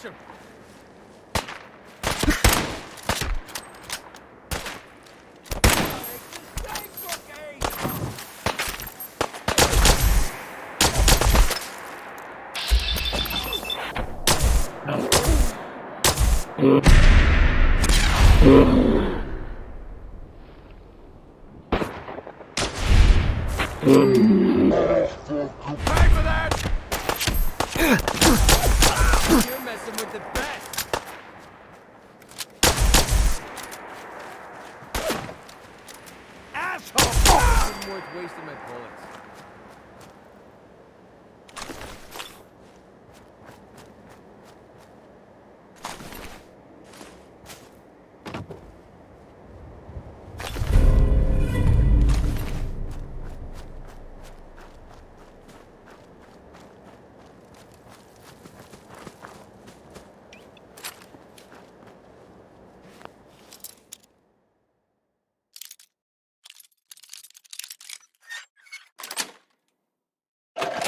him! Pay for that! You're messing with the best! Asshole! It isn't worth wasting my bullets.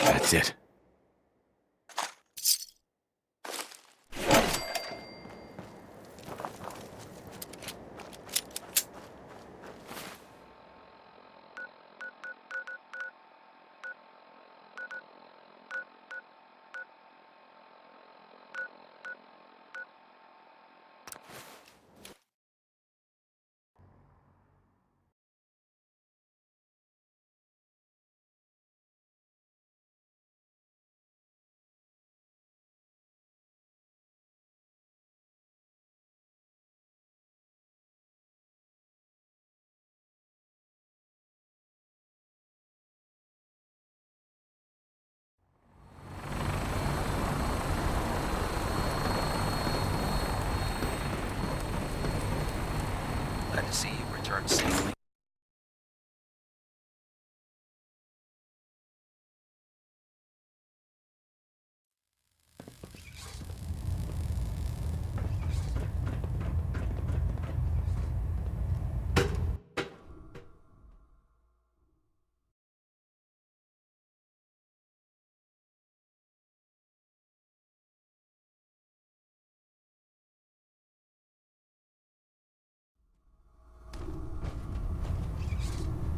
That's it. Glad to see you returned safely.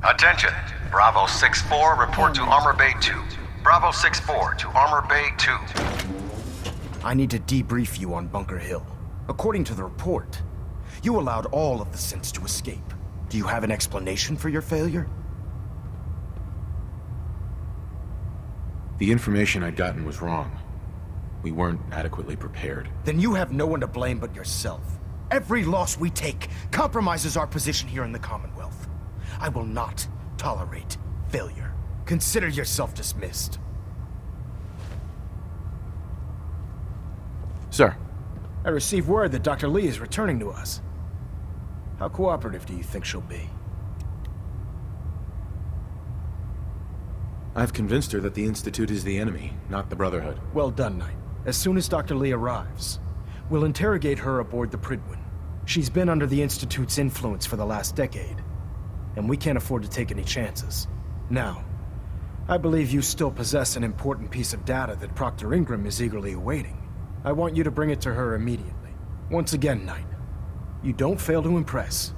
Attention! Bravo 6-4, report to Armor Bay 2. Bravo 6-4 to Armor Bay 2. I need to debrief you on Bunker Hill. According to the report, you allowed all of the synths to escape. Do you have an explanation for your failure? The information I'd gotten was wrong. We weren't adequately prepared. Then you have no one to blame but yourself. Every loss we take compromises our position here in the Commonwealth. I will not tolerate failure. Consider yourself dismissed. Sir. I received word that Dr. Lee is returning to us. How cooperative do you think she'll be? I've convinced her that the Institute is the enemy, not the Brotherhood. Well done, Knight. As soon as Dr. Lee arrives, we'll interrogate her aboard the Prydwen. She's been under the Institute's influence for the last decade, and we can't afford to take any chances. Now, I believe you still possess an important piece of data that Proctor Ingram is eagerly awaiting. I want you to bring it to her immediately. Once again, Knight, you don't fail to impress.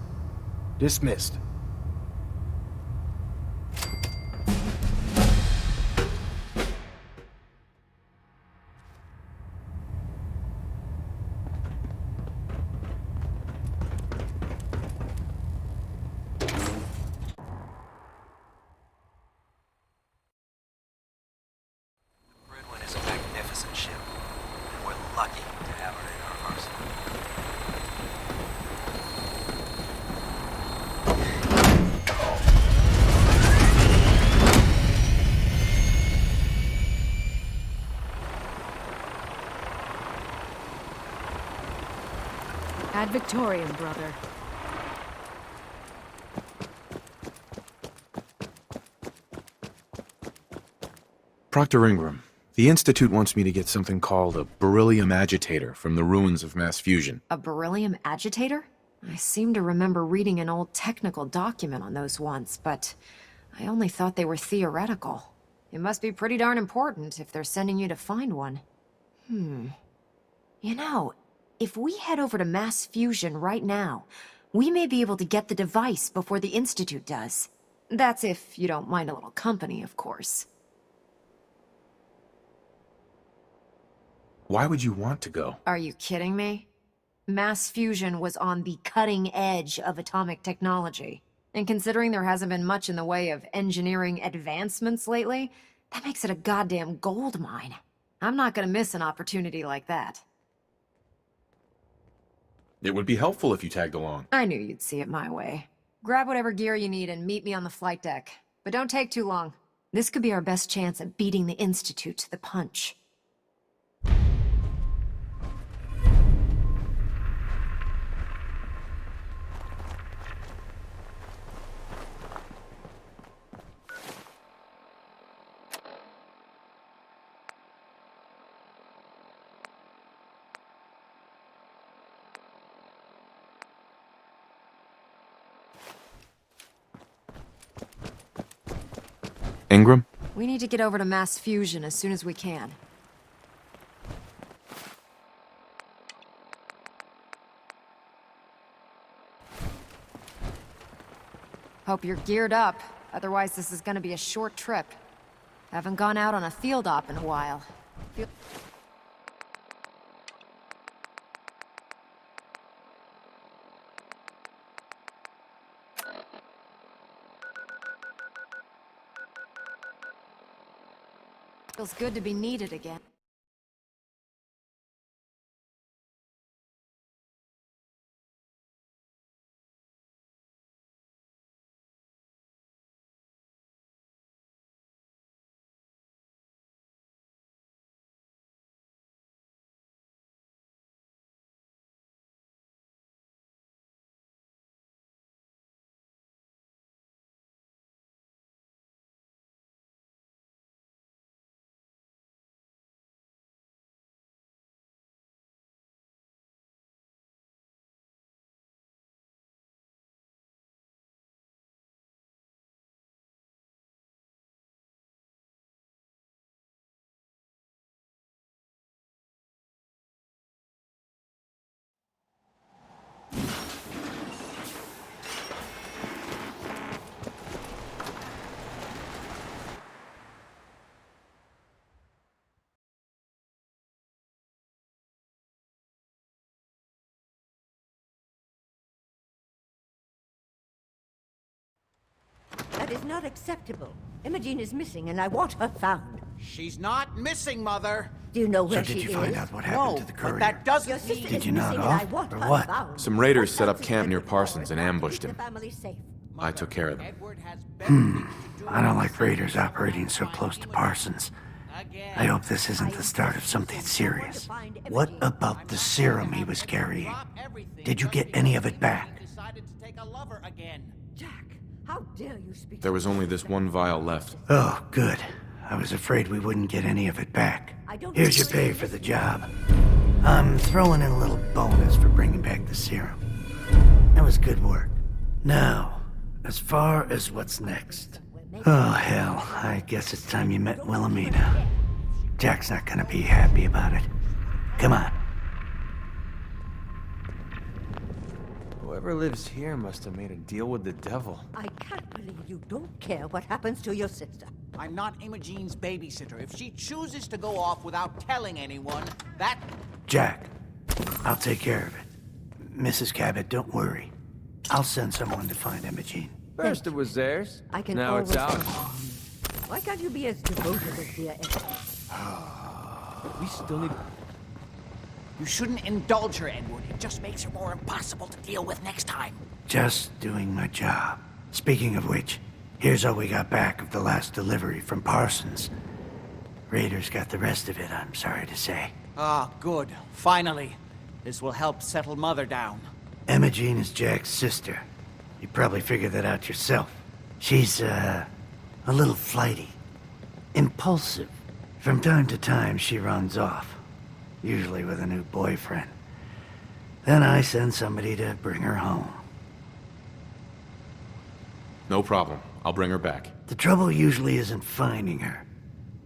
Dismissed. Prydwen is a magnificent ship, and we're lucky to have her in our arsenal. Ad Victoriam, brother. Proctor Ingram, the Institute wants me to get something called a beryllium agitator from the ruins of mass fusion. A beryllium agitator? I seem to remember reading an old technical document on those once, but I only thought they were theoretical. It must be pretty darn important if they're sending you to find one. You know, if we head over to Mass Fusion right now, we may be able to get the device before the Institute does. That's if you don't mind a little company, of course. Why would you want to go? Are you kidding me? Mass fusion was on the cutting edge of atomic technology. And considering there hasn't been much in the way of engineering advancements lately, that makes it a goddamn gold mine. I'm not gonna miss an opportunity like that. It would be helpful if you tagged along. I knew you'd see it my way. Grab whatever gear you need and meet me on the flight deck. But don't take too long. This could be our best chance at beating the Institute to the punch. Ingram? We need to get over to Mass Fusion as soon as we can. Hope you're geared up, otherwise this is gonna be a short trip. Haven't gone out on a field op in a while. Feels good to be needed again. That is not acceptable. Imogene is missing, and I want her found. She's not missing, Mother. Do you know where So did she you find is? out what happened No, to the but courier? that doesn't Your sister mean... is you not missing, and I off, want or her what? found. Some raiders set up What camp near else is Parsons and there to ambushed keep him. the family safe? I took care of them. Edward has better things to do I don't like than raiders operating so close to Parsons. Again. I hope this isn't the start of something serious. What about the serum he was carrying? Drop everything Did you just get because any of it he back? decided to take a lover again. Jack, how dare you speak There to was me only like this that? one vial left. Oh, good. I was afraid we wouldn't get any of it back. I don't Here's your pay for the job. I'm throwing in a little bonus for bringing back the serum. That was good work. Now, as far as what's next. Oh, hell. I guess it's time you met Wilhelmina. Jack's not gonna be happy about it. Come on. Whoever lives here must have made a deal with the devil. I can't believe you don't care what happens to your sister. I'm not Imogene's babysitter. If she chooses to go off without telling anyone, that... Jack, I'll take care of it. Mrs. Cabot, don't worry. I'll send someone to find Imogene. First it was theirs. I can now it's always- ours. Why can't you be as devoted as dear Edward? We still need... You shouldn't indulge her, Edward. It just makes her more impossible to deal with next time. Just doing my job. Speaking of which, here's all we got back of the last delivery from Parsons. Raiders got the rest of it, I'm sorry to say. Ah, good. Finally. This will help settle Mother down. Imogene is Jack's sister. You probably figured that out yourself. She's, a little flighty. Impulsive. From time to time, she runs off. Usually with a new boyfriend. Then I send somebody to bring her home. No problem. I'll bring her back. The trouble usually isn't finding her.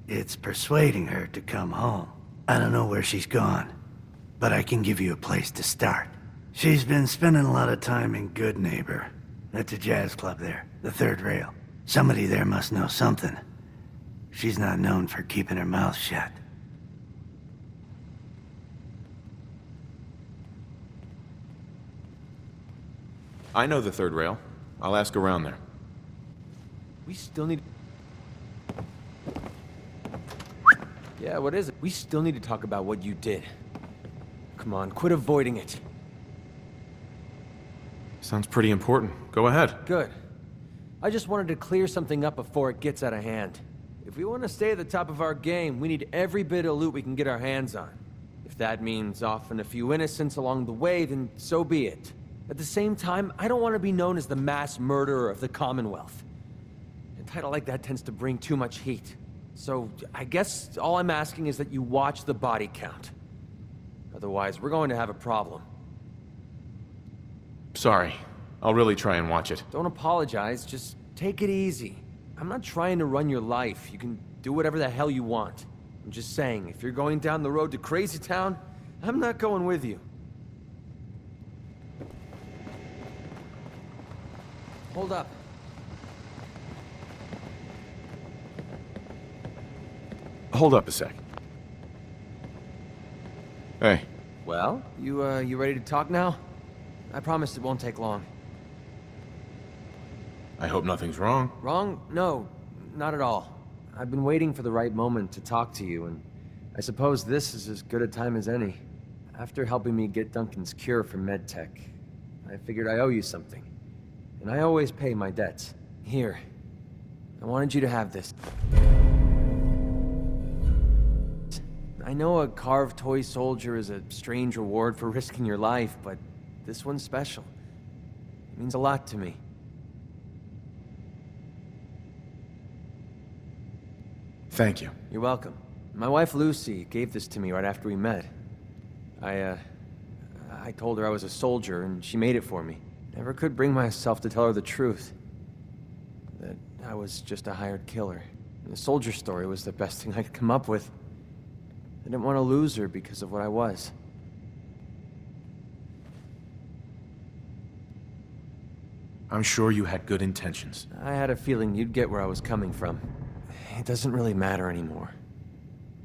It's persuading her to come home. I don't know where she's gone. but I can give you a place to start. She's been spending a lot of time in Good Neighbor. That's a jazz club there, the third rail. Somebody there must know something. She's not known for keeping her mouth shut. I know the third rail. I'll ask around there. We still need... Yeah, what is it? We still need to talk about what you did. Come on, quit avoiding it. Sounds pretty important. Go ahead. Good. I just wanted to clear something up before it gets out of hand. If we want to stay at the top of our game, we need every bit of loot we can get our hands on. If that means offing a few innocents along the way, then so be it. At the same time, I don't want to be known as the mass murderer of the Commonwealth. A title like that tends to bring too much heat. So, I guess all I'm asking is that you watch the body count. Otherwise, we're going to have a problem. Sorry. I'll really try and watch it. Don't apologize, just take it easy. I'm not trying to run your life. You can do whatever the hell you want. I'm just saying, if you're going down the road to Crazy Town, I'm not going with you. Hold up. Hold up a sec. Hey. Well, you ready to talk now? I promise it won't take long. I hope nothing's wrong. Wrong? No, not at all. I've been waiting for the right moment to talk to you, and I suppose this is as good a time as any. After helping me get Duncan's cure for MedTech, I figured I owe you something. And I always pay my debts. Here. I wanted you to have this. I know a carved toy soldier is a strange reward for risking your life, but this one's special. It means a lot to me. Thank you. You're welcome. My wife Lucy gave this to me right after we met. I told her I was a soldier, and she made it for me. Never could bring myself to tell her the truth. That I was just a hired killer. And the soldier story was the best thing I could come up with. I didn't want to lose her because of what I was. I'm sure you had good intentions. I had a feeling you'd get where I was coming from. It doesn't really matter anymore.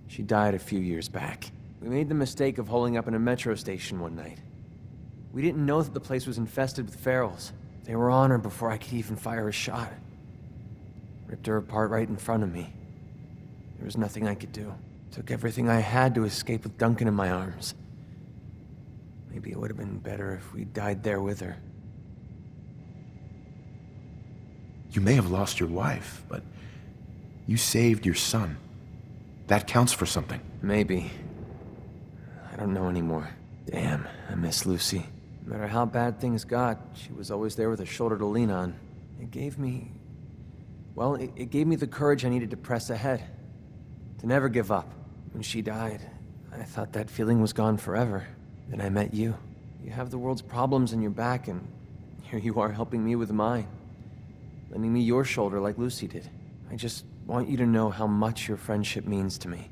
She died a few years back. We made the mistake of holding up in a metro station one night. We didn't know that the place was infested with ferals. They were on her before I could even fire a shot. Ripped her apart right in front of me. There was nothing I could do. Took everything I had to escape with Duncan in my arms. Maybe it would have been better if we died there with her. You may have lost your wife, but you saved your son. That counts for something. Maybe. I don't know anymore. Damn, I miss Lucy. No matter how bad things got, she was always there with a shoulder to lean on. It gave me... Well, it gave me the courage I needed to press ahead. To never give up. When she died, I thought that feeling was gone forever. Then I met you. You have the world's problems in your back, and here you are helping me with mine. Lending me your shoulder like Lucy did. I just want you to know how much your friendship means to me.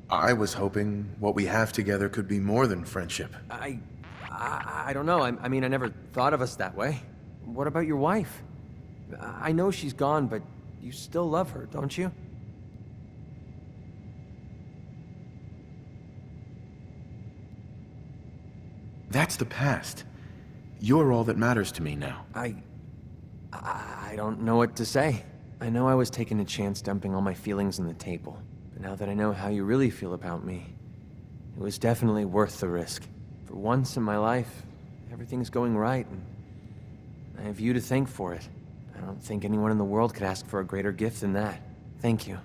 I was hoping what we have together could be more than friendship. I don't know. I mean, I never thought of us that way. What about your wife? I know she's gone, but you still love her, don't you? That's the past. You're all that matters to me now. I don't know what to say. I know I was taking a chance dumping all my feelings on the table. But now that I know how you really feel about me, it was definitely worth the risk. For once in my life, everything's going right, and I have you to thank for it. I don't think anyone in the world could ask for a greater gift than that. Thank you.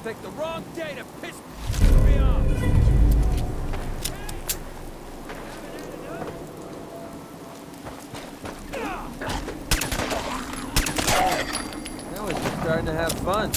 Picked the wrong day to piss me off. Now we're just starting to have fun.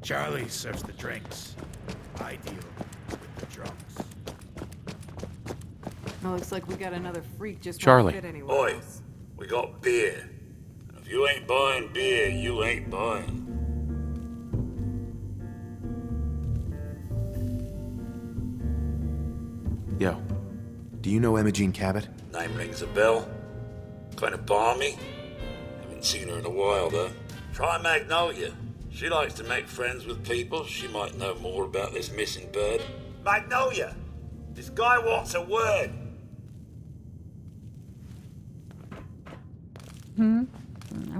Charlie serves the drinks. I deal with the drunks. It looks like we got another freak just Charlie. won't fit anywhere Oi, else. we got beer. If you ain't buying beer, you ain't buying. Yo, do you know Imogene Cabot? Name rings a bell. Kind of balmy. Haven't seen her in a while, though. Try Magnolia. She likes to make friends with people. She might know more about this missing bird. Magnolia! This guy wants a word.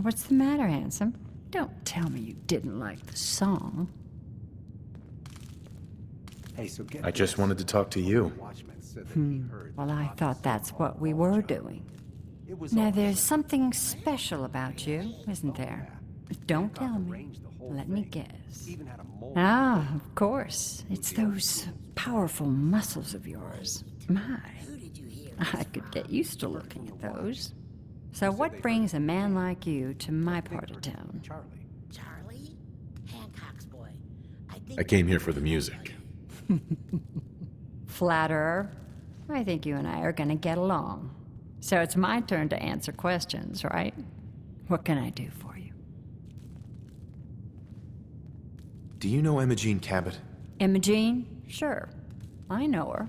What's the matter, handsome? Don't tell me you didn't like the song. Hey, so get I just wanted to talk to you. Well, I thought that's what we were doing. Now, there's something special about you, isn't there? Don't tell me. Let me guess. Ah, of course. It's those powerful muscles of yours. My, I could get used to looking at those. So what brings a man like you to my part of town? Charlie? Hancock's boy. I came here for the music. Flatterer. I think you and I are gonna get along. So it's my turn to answer questions, right? What can I do for you? Do you know Imogene Cabot? Imogene? Sure. I know her.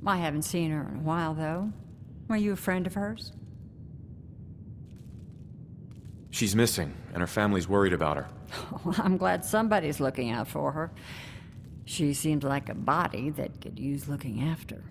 I haven't seen her in a while, though. Were you a friend of hers? She's missing, and her family's worried about her. Well, I'm glad somebody's looking out for her. She seems like a body that could use looking after.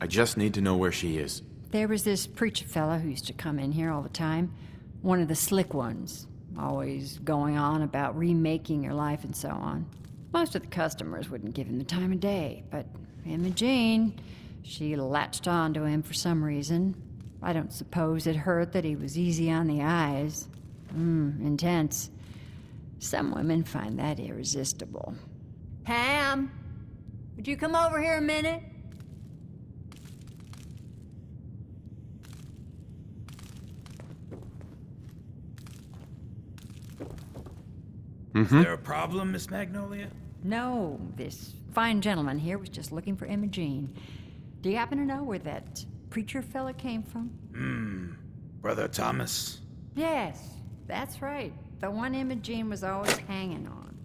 I just need to know where she is. There was this preacher fella who used to come in here all the time. One of the slick ones. Always going on about remaking your life and so on. Most of the customers wouldn't give him the time of day, but Imogene, she latched on to him for some reason. I don't suppose it hurt that he was easy on the eyes. Intense. Some women find that irresistible. Pam, would you come over here a minute? Is there a problem, Miss Magnolia? No, this fine gentleman here was just looking for Imogene. Do you happen to know where that preacher fella came from? Brother Thomas? Yes, that's right. The one Imogene was always hanging on.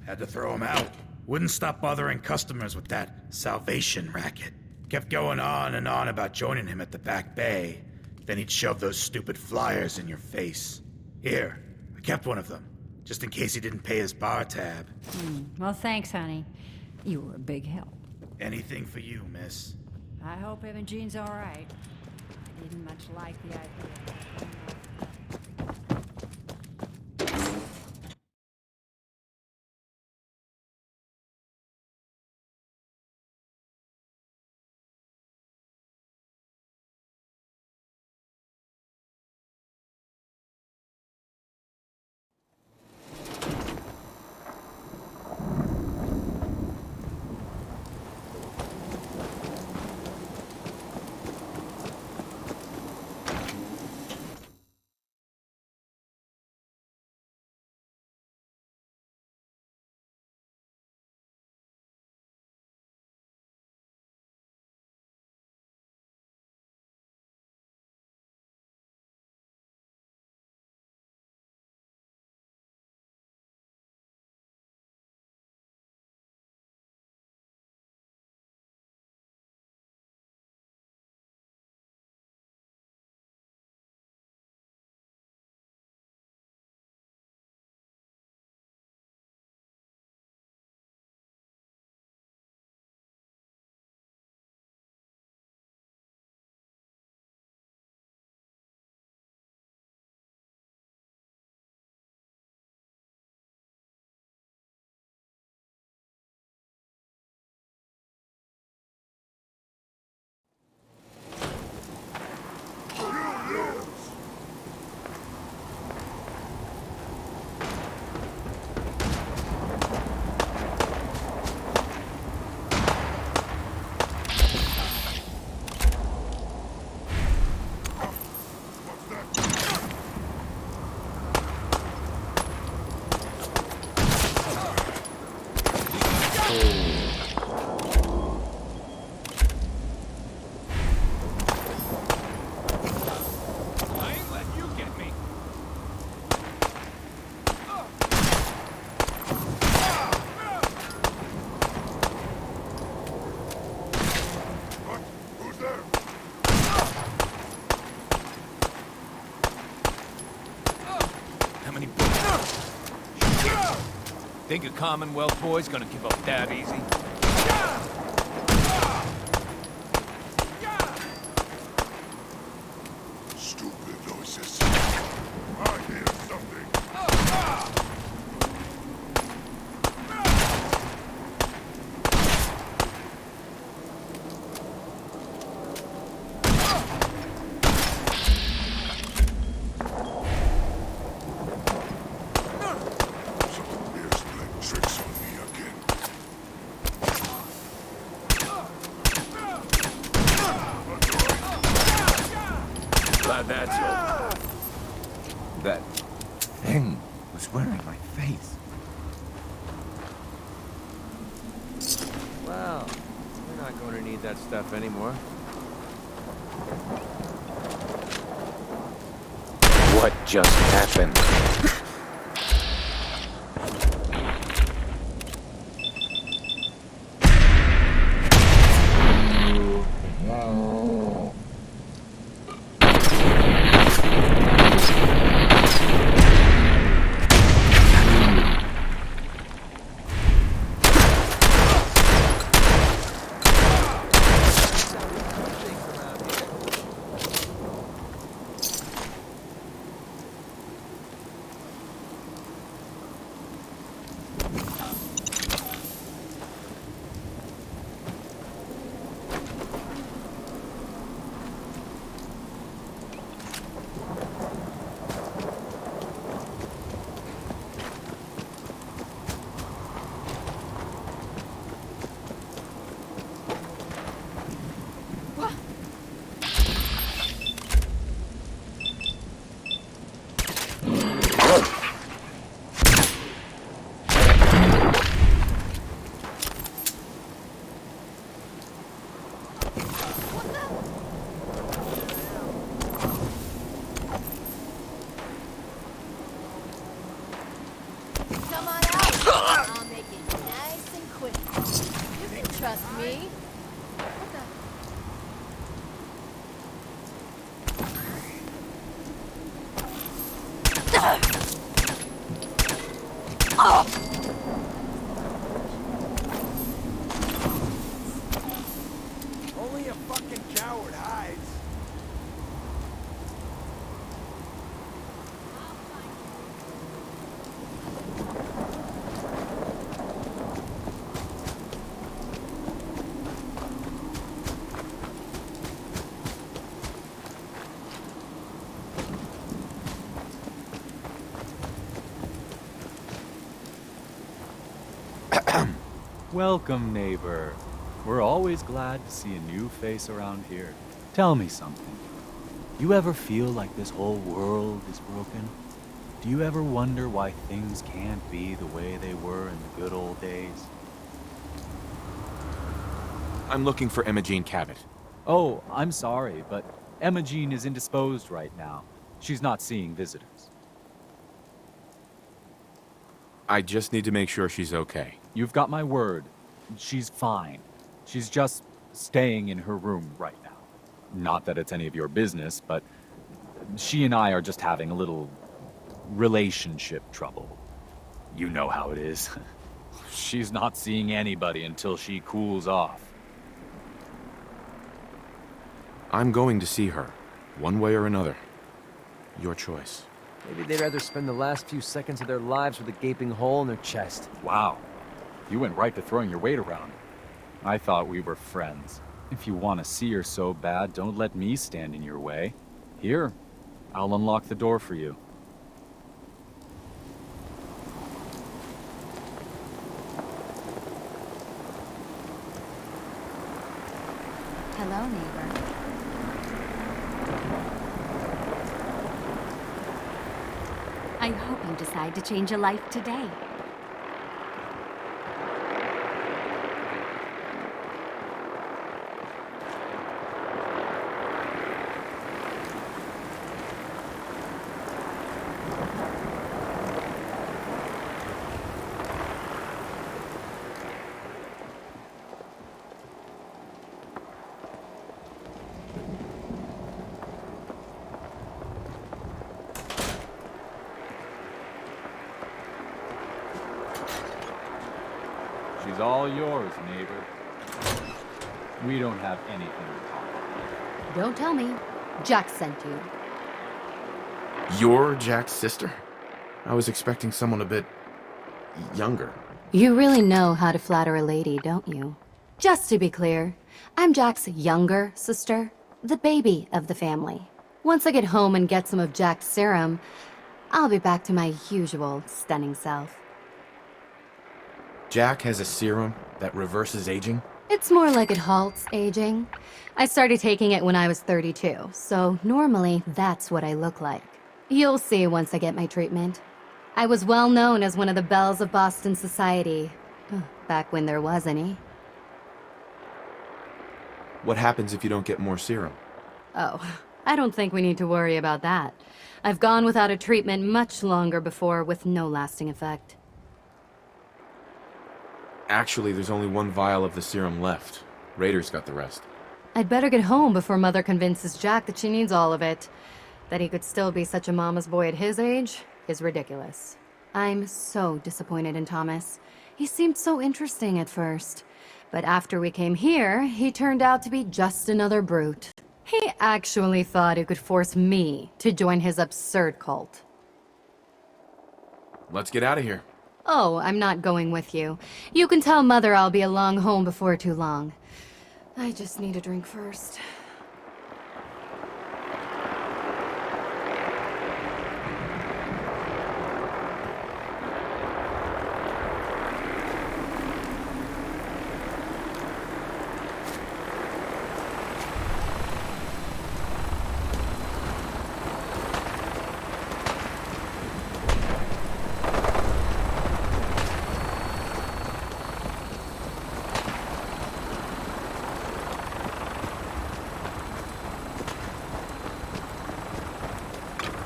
Had to throw him out. Wouldn't stop bothering customers with that salvation racket. Kept going on and on about joining him at the back bay. Then he'd shove those stupid flyers in your face. Here, I kept one of them, just in case he didn't pay his bar tab. Well, thanks, honey. You were a big help. Anything for you, miss. I hope Imogene's all right. like the idea. Think a Commonwealth boy's gonna give up that easy? Stupid noises. I hear something. Tricks on me again. Glad that's over. That thing was wearing my face. Well, we're not going to need that stuff anymore. What just happened? Come on out. I'll make it nice and quick. You can trust me. What the? Only a fucking coward hides. Welcome, neighbor. We're always glad to see a new face around here. Tell me something. You ever feel like this whole world is broken? Do you ever wonder why things can't be the way they were in the good old days? I'm looking for Imogene Cabot. Oh, I'm sorry, but Imogene is indisposed right now. She's not seeing visitors. I just need to make sure she's okay. You've got my word. She's fine. She's just staying in her room right now. Not that it's any of your business, but she and I are just having a little relationship trouble. You know how it is. She's not seeing anybody until she cools off. I'm going to see her, one way or another. Your choice. Maybe they'd rather spend the last few seconds of their lives with a gaping hole in their chest. Wow. You went right to throwing your weight around. I thought we were friends. If you want to see her so bad, don't let me stand in your way. Here, I'll unlock the door for you. Hello, neighbor. I hope you decide to change a life today. She's all yours, neighbor. We don't have anything to talk about. Don't tell me. Jack sent you. You're Jack's sister? I was expecting someone a bit younger. You really know how to flatter a lady, don't you? Just to be clear, I'm Jack's younger sister, the baby of the family. Once I get home and get some of Jack's serum, I'll be back to my usual stunning self. Jack has a serum that reverses aging? It's more like it halts aging. I started taking it when I was 32, so normally that's what I look like. You'll see once I get my treatment. I was well known as one of the belles of Boston society, back when there was any. What happens if you don't get more serum? Oh, I don't think we need to worry about that. I've gone without a treatment much longer before with no lasting effect. Actually, there's only one vial of the serum left. Raiders got the rest. I'd better get home before Mother convinces Jack that she needs all of it. That he could still be such a mama's boy at his age is ridiculous. I'm so disappointed in Thomas. He seemed so interesting at first. But after we came here, he turned out to be just another brute. He actually thought he could force me to join his absurd cult. Let's get out of here. Oh, I'm not going with you. You can tell Mother I'll be along home before too long. I just need a drink first.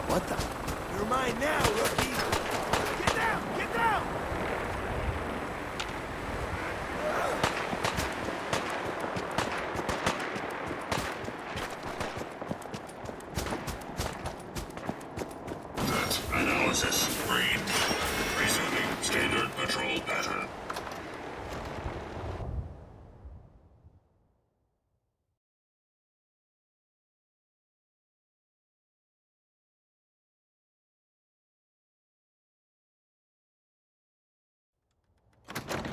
What the? You're mine now, rookie! Get down! Get down! Net analysis green. Resuming standard patrol pattern.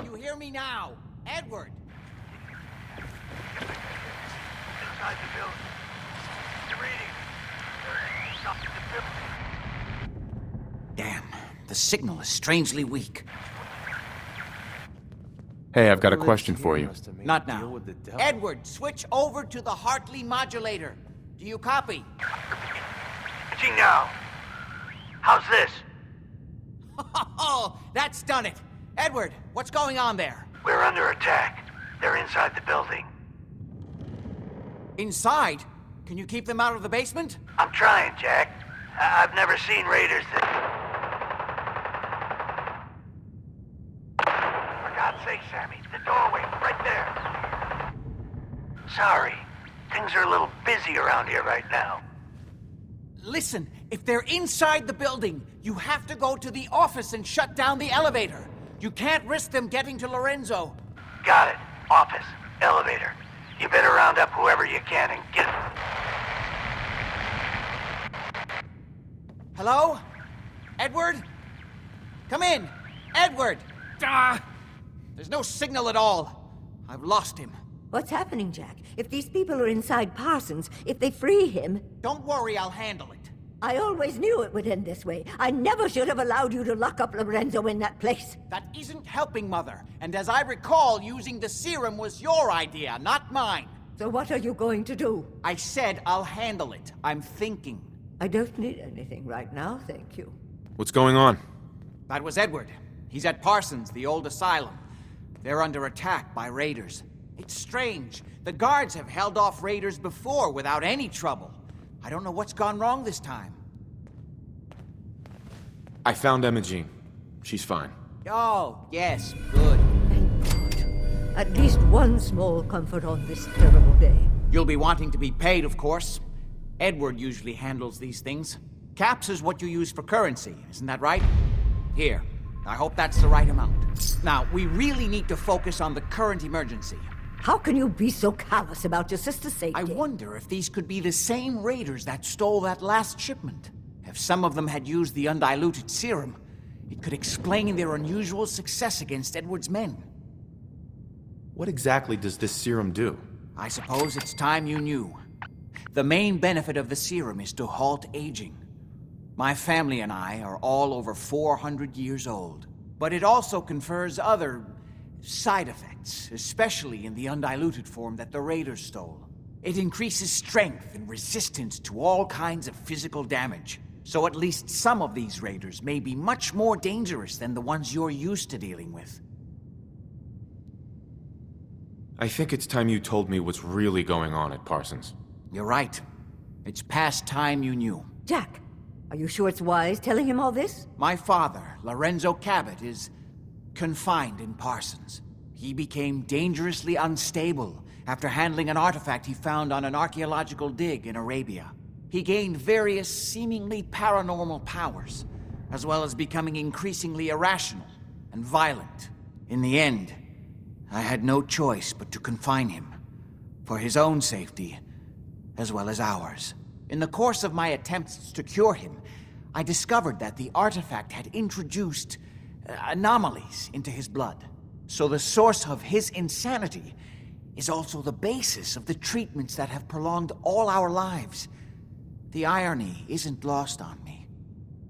You hear me now? Edward! Inside the building. You're reading. Something defibrillating. Damn, the signal is strangely weak. Hey, I've got a question for you. Not now. Edward, switch over to the Hartley modulator. Do you copy? Switching now. How's this? Oh, that's done it. Edward, what's going on there? We're under attack. They're inside the building. Inside? Can you keep them out of the basement? I'm trying, Jack. I've never seen raiders that... For God's sake, Sammy, the doorway, right there. Sorry. Things are a little busy around here right now. Listen, if they're inside the building, you have to go to the office and shut down the elevator. You can't risk them getting to Lorenzo. Got it. Office. Elevator. You better round up whoever you can and get... Hello? Edward? Come in. Edward! Ah! There's no signal at all. I've lost him. What's happening, Jack? If these people are inside Parsons, if they free him... Don't worry, I'll handle it. I always knew it would end this way. I never should have allowed you to lock up Lorenzo in that place. That isn't helping, Mother. And as I recall, using the serum was your idea, not mine. So what are you going to do? I said I'll handle it. I'm thinking. I don't need anything right now, thank you. What's going on? That was Edward. He's at Parsons, the old asylum. They're under attack by raiders. It's strange. The guards have held off raiders before without any trouble. I don't know what's gone wrong this time. I found Emma Jean. She's fine. Oh, yes, good. Thank God. At least one small comfort on this terrible day. You'll be wanting to be paid, of course. Edward usually handles these things. Caps is what you use for currency, isn't that right? Here, I hope that's the right amount. Now, we really need to focus on the current emergency. How can you be so callous about your sister's safety? I wonder if these could be the same raiders that stole that last shipment. If some of them had used the undiluted serum, it could explain their unusual success against Edward's men. What exactly does this serum do? I suppose it's time you knew. The main benefit of the serum is to halt aging. My family and I are all over 400 years old. But it also confers other side effects, especially in the undiluted form that the raiders stole. It increases strength and resistance to all kinds of physical damage. So at least some of these raiders may be much more dangerous than the ones you're used to dealing with. I think it's time you told me what's really going on at Parsons. You're right. It's past time you knew. Jack, are you sure it's wise telling him all this? My father, Lorenzo Cabot, is confined in Parsons. He became dangerously unstable after handling an artifact he found on an archaeological dig in Arabia. He gained various seemingly paranormal powers, as well as becoming increasingly irrational and violent. In the end, I had no choice but to confine him, for his own safety, as well as ours. In the course of my attempts to cure him, I discovered that the artifact had introduced anomalies into his blood. So the source of his insanity is also the basis of the treatments that have prolonged all our lives. The irony isn't lost on me.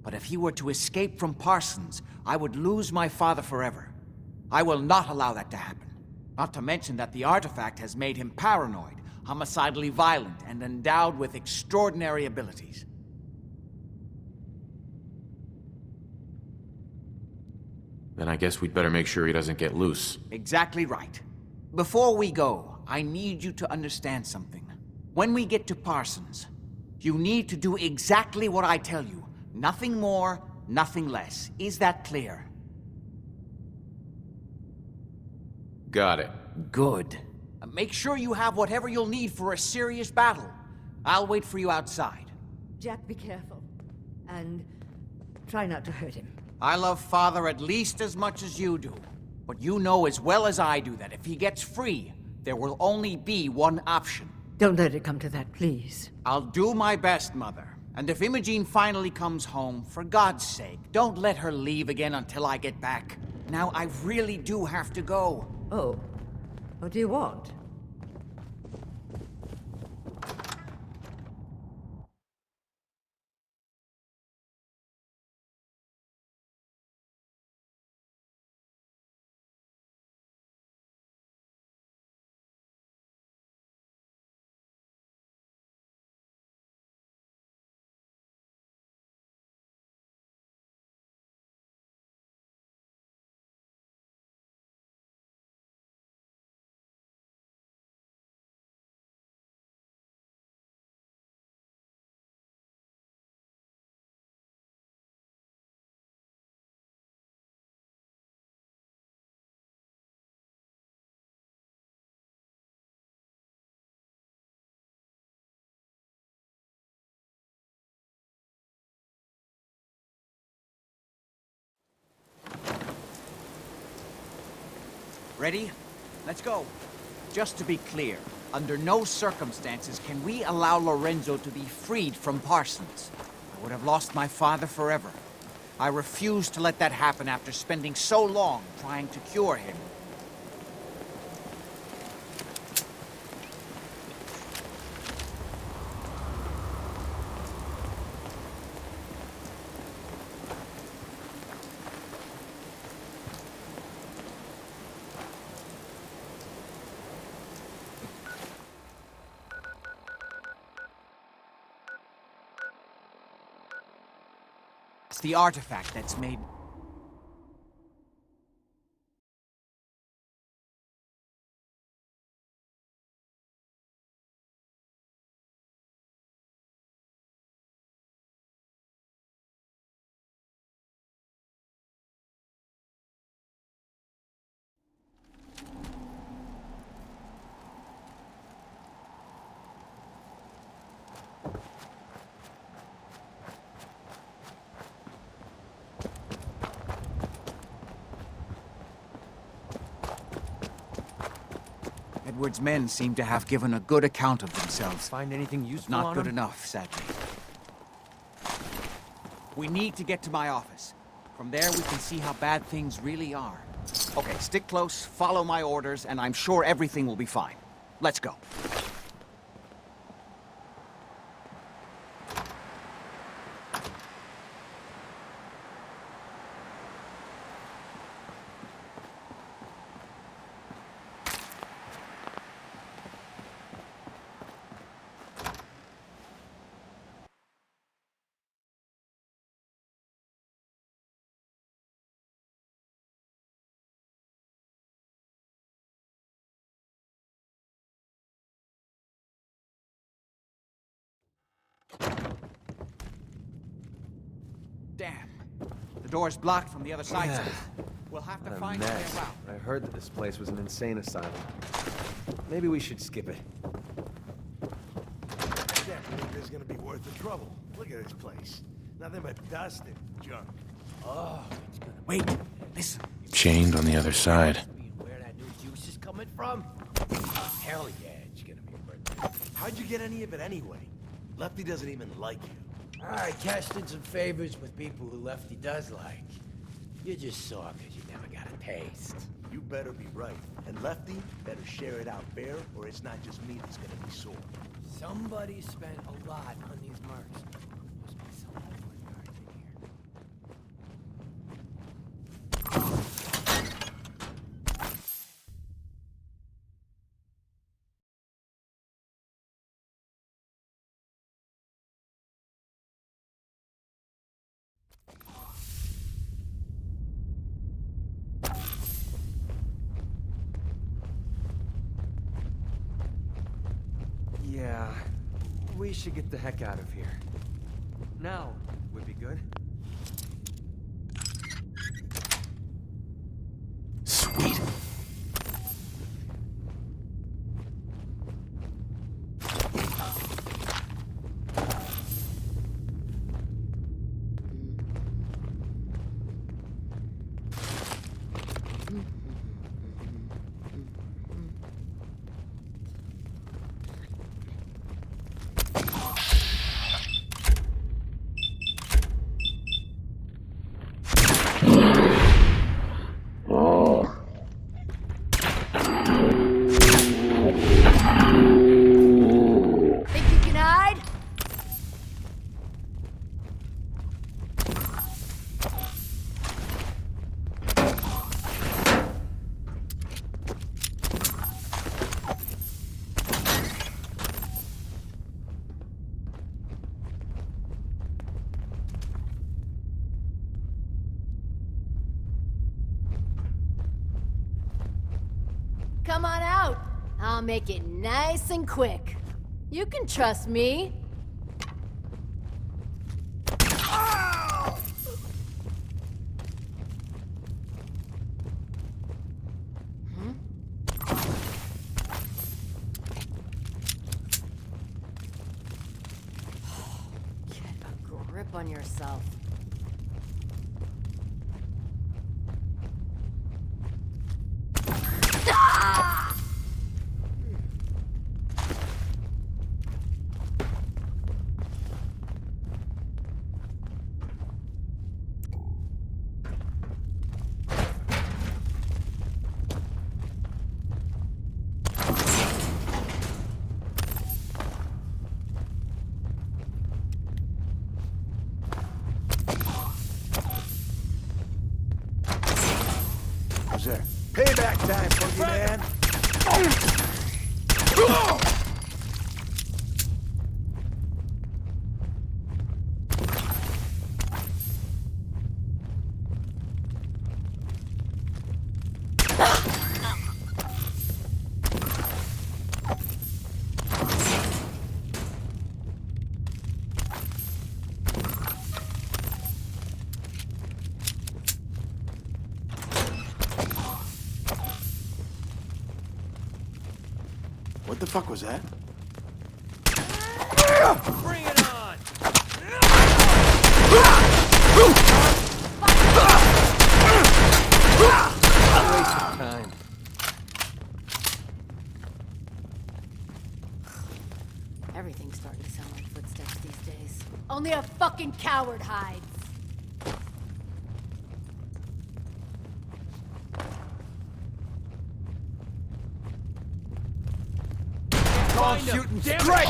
But if he were to escape from Parsons, I would lose my father forever. I will not allow that to happen. Not to mention that the artifact has made him paranoid, homicidally violent, and endowed with extraordinary abilities. Then I guess we'd better make sure he doesn't get loose. Exactly right. Before we go, I need you to understand something. When we get to Parsons, you need to do exactly what I tell you. Nothing more, nothing less. Is that clear? Got it. Good. Make sure you have whatever you'll need for a serious battle. I'll wait for you outside. Jack, be careful. And try not to hurt him. I love Father at least as much as you do. But you know as well as I do that if he gets free, there will only be one option. Don't let it come to that, please. I'll do my best, Mother. And if Imogene finally comes home, for God's sake, don't let her leave again until I get back. Now, I really do have to go. Oh. What do you want? Ready? Let's go. Just to be clear, under no circumstances can we allow Lorenzo to be freed from Parsons. I would have lost my father forever. I refuse to let that happen after spending so long trying to cure him. It's the artifact that's made... Edward's men seem to have given a good account of themselves. Find anything useful Not on good him? enough, sadly. We need to get to my office. From there, we can see how bad things really are. Okay, stick close, follow my orders, and I'm sure everything will be fine. Let's go. Damn. The door's blocked from the other side. Yeah. We'll have to What a find a way mess. around. I heard that this place was an insane asylum. Maybe we should skip it. That think is gonna be worth the trouble. Look at this place. Nothing but dust and junk. Oh, it's gonna Wait, listen. Chained on the other side. where that new juice is coming from? Hell yeah, it's gonna be worth it. How'd you get any of it anyway? Lefty doesn't even like you. I cashed in some favors with people who Lefty does like. You just saw because you never got a taste. You better be right. And Lefty better share it out fair, or it's not just me that's gonna be sore. Somebody spent a lot on these marks. Must be some old yards in here. Yeah, we should get the heck out of here. Now would be good. Sweet. Think you can hide? Come on out. I'll make it nice and quick. You can trust me. Get a grip on yourself. About time, boogeyman. What the fuck was that? Bring it on! Waste of time. Everything's starting to sound like footsteps these days. Only a fucking coward hides. Call shooting straight!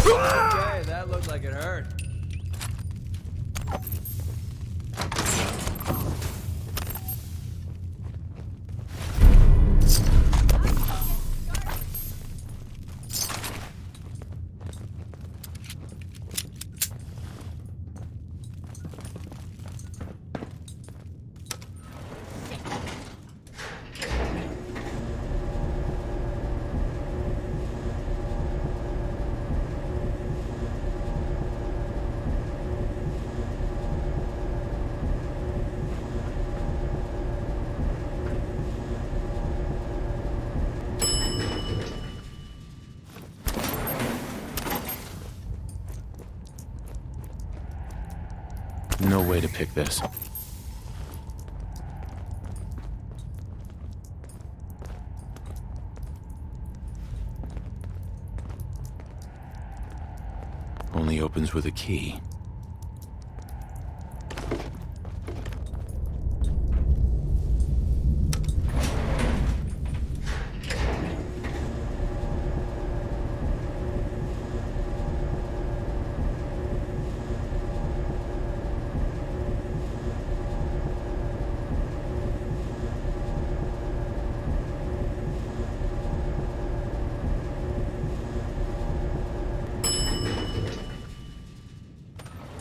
Okay, that looked like it hurt. No way to pick this. Only opens with a key.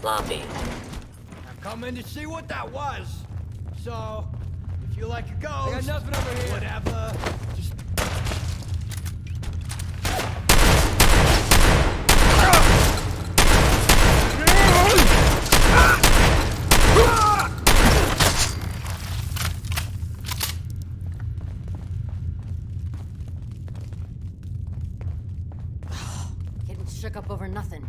Floppy. I'm coming to see what that was. So, if you like a ghost... I got nothing over here. Whatever. Just... Getting shook up over nothing.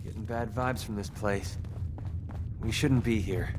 Getting bad vibes from this place. We shouldn't be here.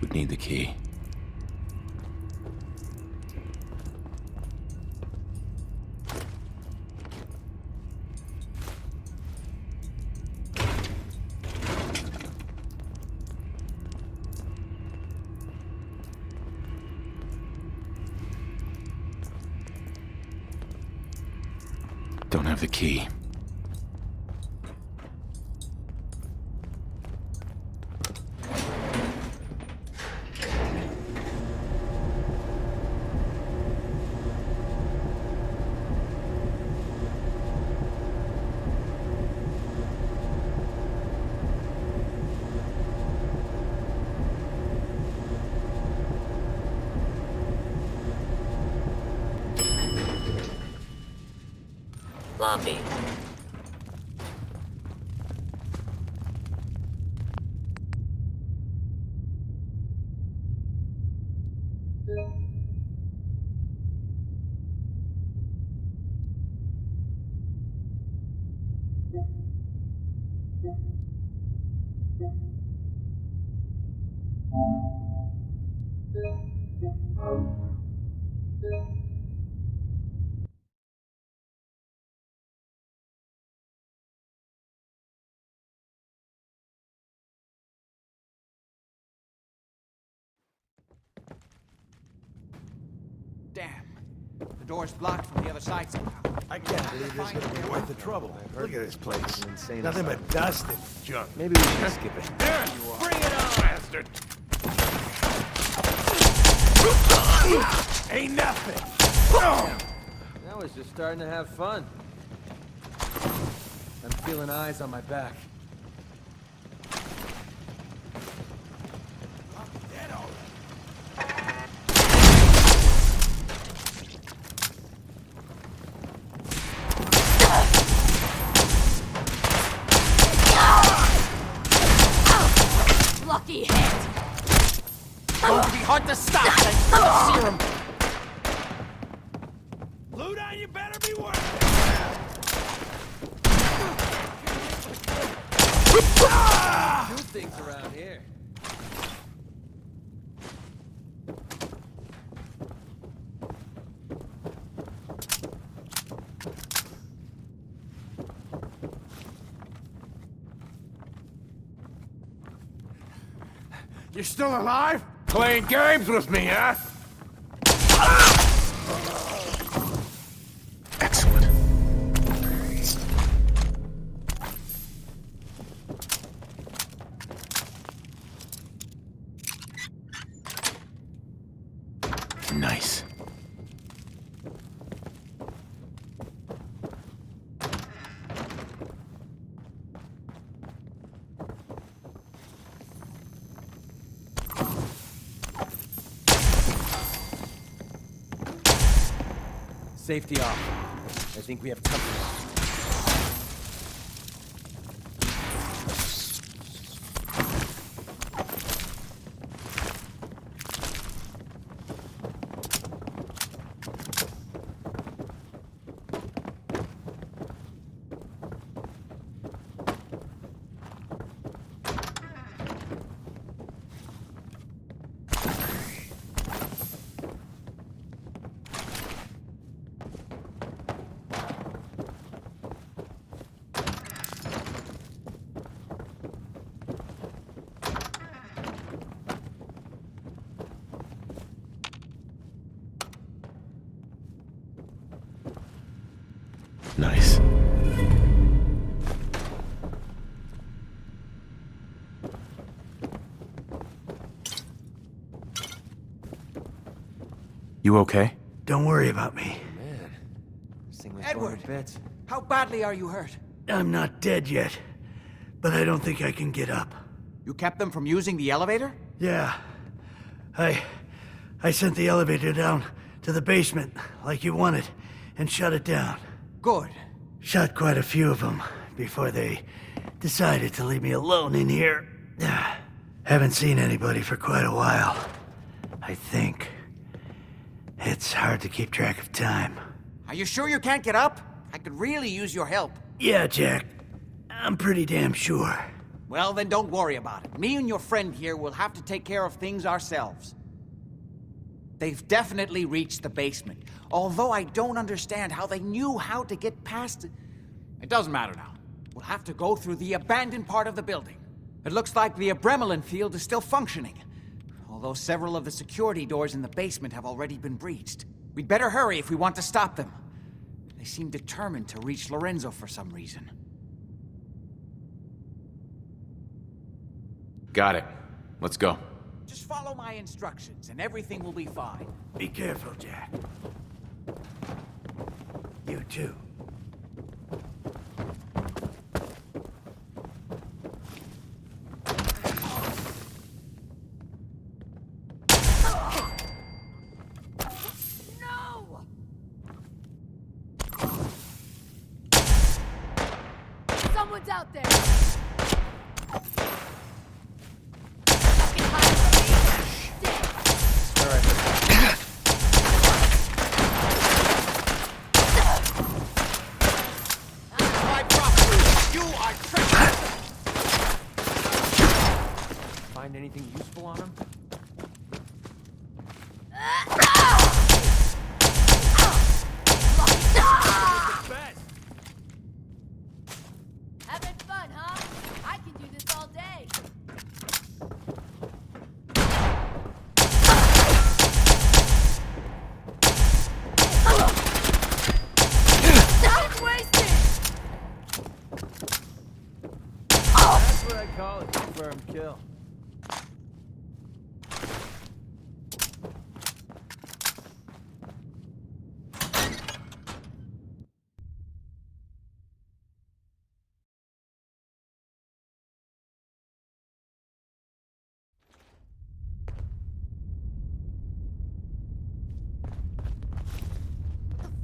Would need the key. Don't have the key. Lobby. Damn. The door's blocked from the other side somehow. I can't believe this is gonna be worth the trouble. Look at this place. Insane Nothing asylum. but dust and junk. Maybe we should skip it. There you are. Bring it on, bastard! Ain't nothing. Now he's just starting to have fun. I'm feeling eyes on my back. Lucky hit! Going to be hard to stop thanks to the serum. Luda, you better be working. Do things around here. You still alive? Playing games with me, huh? Excellent. Nice. Safety off. I think we have company. Nice. You okay? Don't worry about me. Man, this thing was Edward! going to bits. How badly are you hurt? I'm not dead yet, but I don't think I can get up. You kept them from using the elevator? Yeah. I sent the elevator down to the basement like you wanted and shut it down. Good. Shot quite a few of them before they decided to leave me alone in here. Haven't seen anybody for quite a while. I think. It's hard to keep track of time. Are you sure you can't get up? I could really use your help. Yeah, Jack. I'm pretty damn sure. Well, then don't worry about it. Me and your friend here will have to take care of things ourselves. They've definitely reached the basement, although I don't understand how they knew how to get past it. It doesn't matter now. We'll have to go through the abandoned part of the building. It looks like the Abremelin field is still functioning, although several of the security doors in the basement have already been breached. We'd better hurry if we want to stop them. They seem determined to reach Lorenzo for some reason. Got it. Let's go. Just follow my instructions and everything will be fine. Be careful, Jack. You too. No! Someone's out there! Find anything useful on him? Having fun, huh? I can do this all day. Time wasted! That's what I call it, confirmed kill.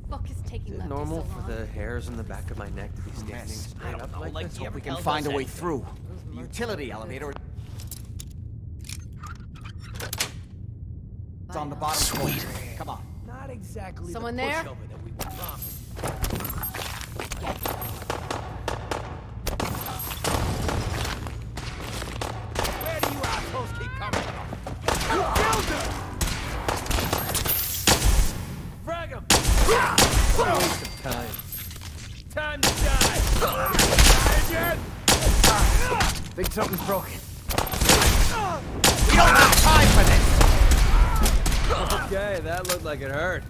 Fuck is taking Is it Lefty normal so for long? the hairs on the back of my neck to be standing straight up like Let's this? hope we can find a way through. The utility elevator. It's on the bottom. Sweet. Come on. Not exactly Someone the there? pushover that we were promised. Where do you assholes keep coming from? You killed her! Frag him! What a waste of time. Time to die! Die again! Think something's broken. We don't have time for this! Okay, that looked like it hurt.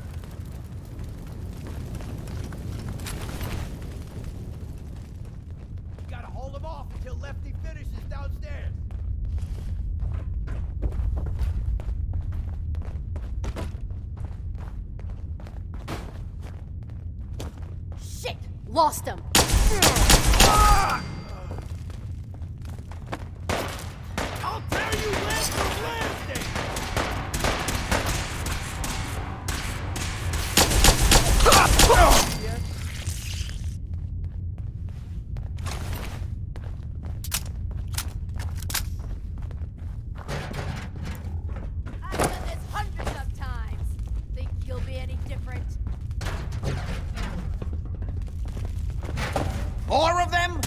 Gotta hold him off until Lefty finishes downstairs. Shit! Lost him! I'll tear you limb from limb! I've done this hundreds of times. Think you'll be any different? Four of them?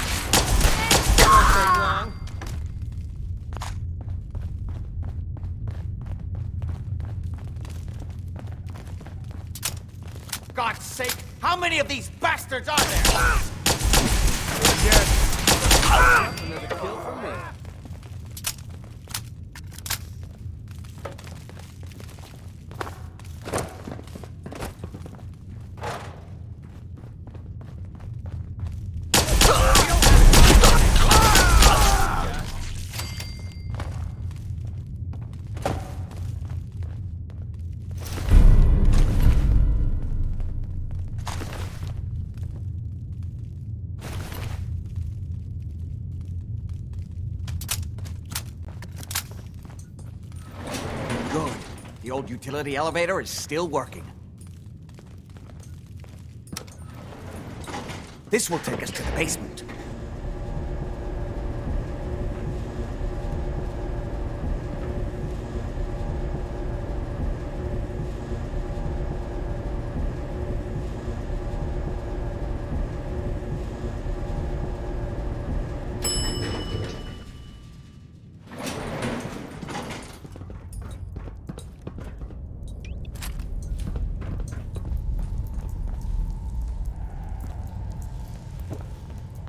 God's sake, how many of these bastards are there? Another kill from me. Good. The old utility elevator is still working. This will take us to the basement.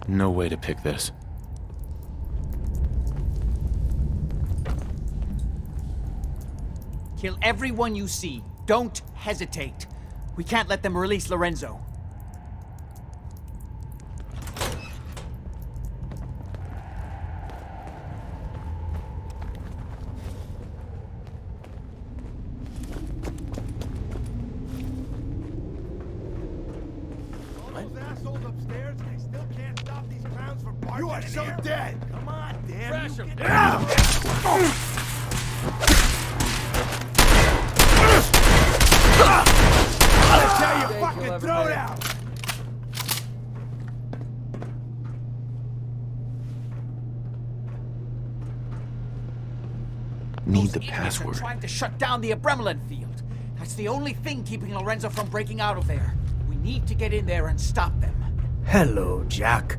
No way to pick this. Kill everyone you see. Don't hesitate. We can't let them release Lorenzo. assholes upstairs, they still can't stop these clowns from barking. You are so dead! Come on, damn Crash you! him. Get out! I tell you, fucking throw it out! Need the Idiots are password. trying to shut down the Abremlin field. That's the only thing keeping Lorenzo from breaking out of there. We need to get in there and stop them. Hello, Jack.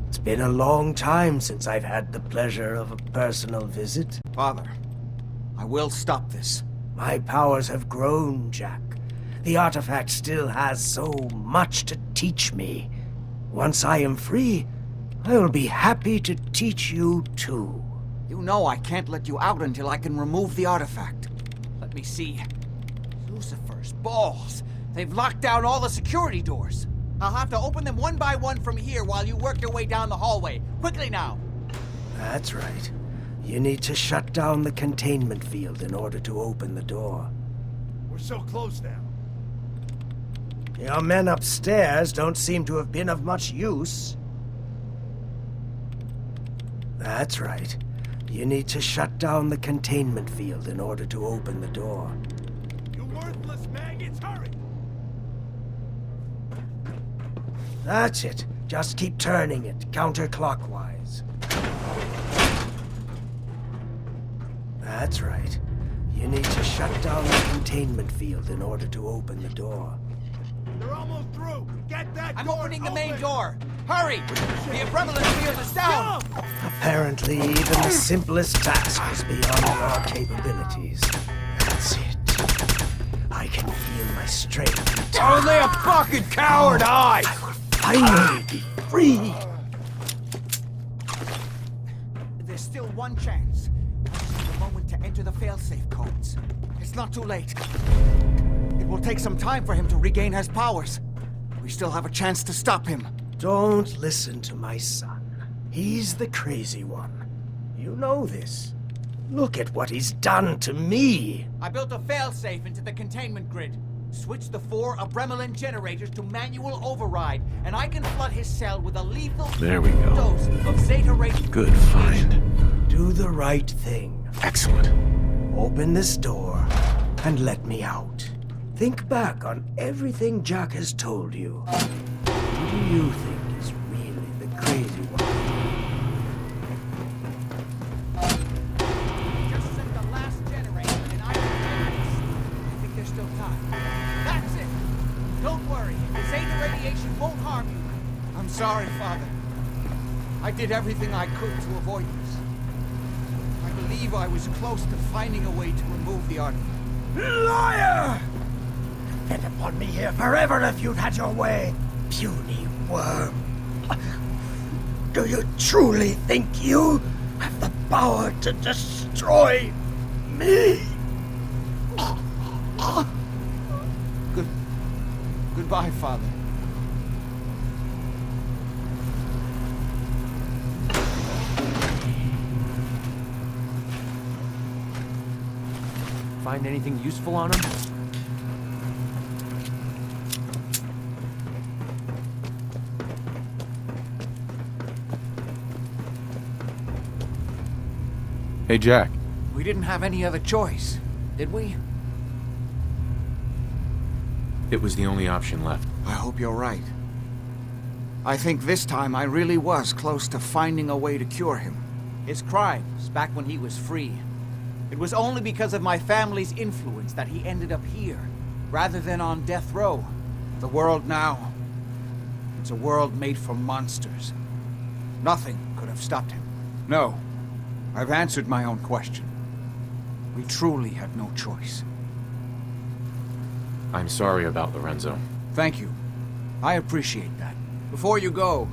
It's been a long time since I've had the pleasure of a personal visit. Father, I will stop this. My powers have grown, Jack. The artifact still has so much to teach me. Once I am free, I will be happy to teach you too. You know I can't let you out until I can remove the artifact. Let me see. Lucifer's balls. They've locked down all the security doors. I'll have to open them one by one from here while you work your way down the hallway. Quickly now. That's right. You need to shut down the containment field in order to open the door. We're so close now. Your men upstairs don't seem to have been of much use. That's right. You need to shut down the containment field in order to open the door. You worthless maggots, hurry! That's it. Just keep turning it, counterclockwise. That's right. You need to shut down the containment field in order to open the door. They're almost through! Get that I'm door opening the open. main door! Hurry! The Abremlin field is down! Apparently, even the simplest task is beyond our capabilities. That's it. I can feel my strength. Only a fucking coward, I will finally be free! There's still one chance. The moment to enter the failsafe codes. It's not too late. It will take some time for him to regain his powers. We still have a chance to stop him. Don't listen to my son. He's the crazy one. You know this. Look at what he's done to me. I built a failsafe into the containment grid. Switch the 4 Abremlin generators to manual override, and I can flood his cell with a lethal There we go. dose of Zeta radiation. Good find. Do the right thing. Excellent. Open this door and let me out. Think back on everything Jack has told you. Who do you think is really the crazy one? Just set the last generator and I think there's still time. That's it! Don't worry, the Zeta radiation won't harm you. I'm sorry, Father. I did everything I could to avoid this. I believe I was close to finding a way to remove the artifact. Liar! Depend upon me here forever if you'd had your way, puny worm. Do you truly think you have the power to destroy me? Goodbye, Father. Find anything useful on him? Hey, Jack. We didn't have any other choice, did we? It was the only option left. I hope you're right. I think this time I really was close to finding a way to cure him. His crimes, back when he was free. It was only because of my family's influence that he ended up here, rather than on death row. The world now, it's a world made for monsters. Nothing could have stopped him. No, I've answered my own question. We truly had no choice. I'm sorry about Lorenzo. Thank you. I appreciate that. Before you go,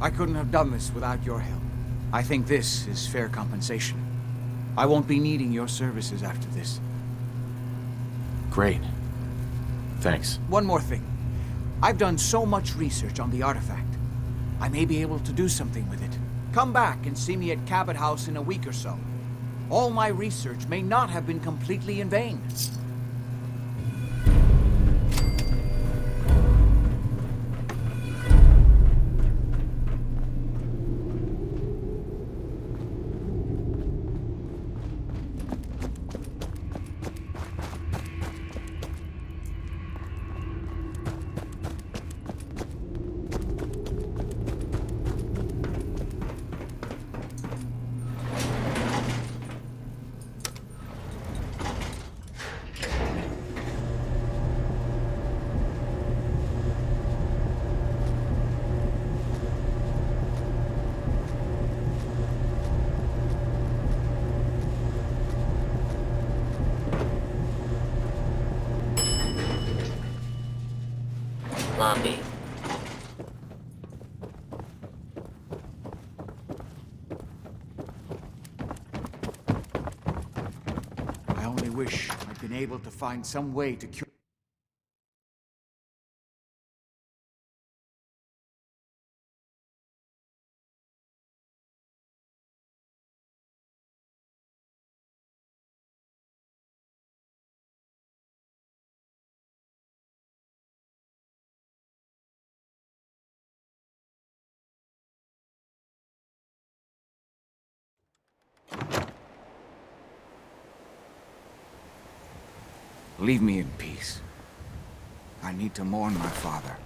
I couldn't have done this without your help. I think this is fair compensation. I won't be needing your services after this. Great. Thanks. One more thing. I've done so much research on the artifact. I may be able to do something with it. Come back and see me at Cabot House in a week or so. All my research may not have been completely in vain. Lumpy. I only wish I'd been able to find some way to cure. Leave me in peace. I need to mourn my father.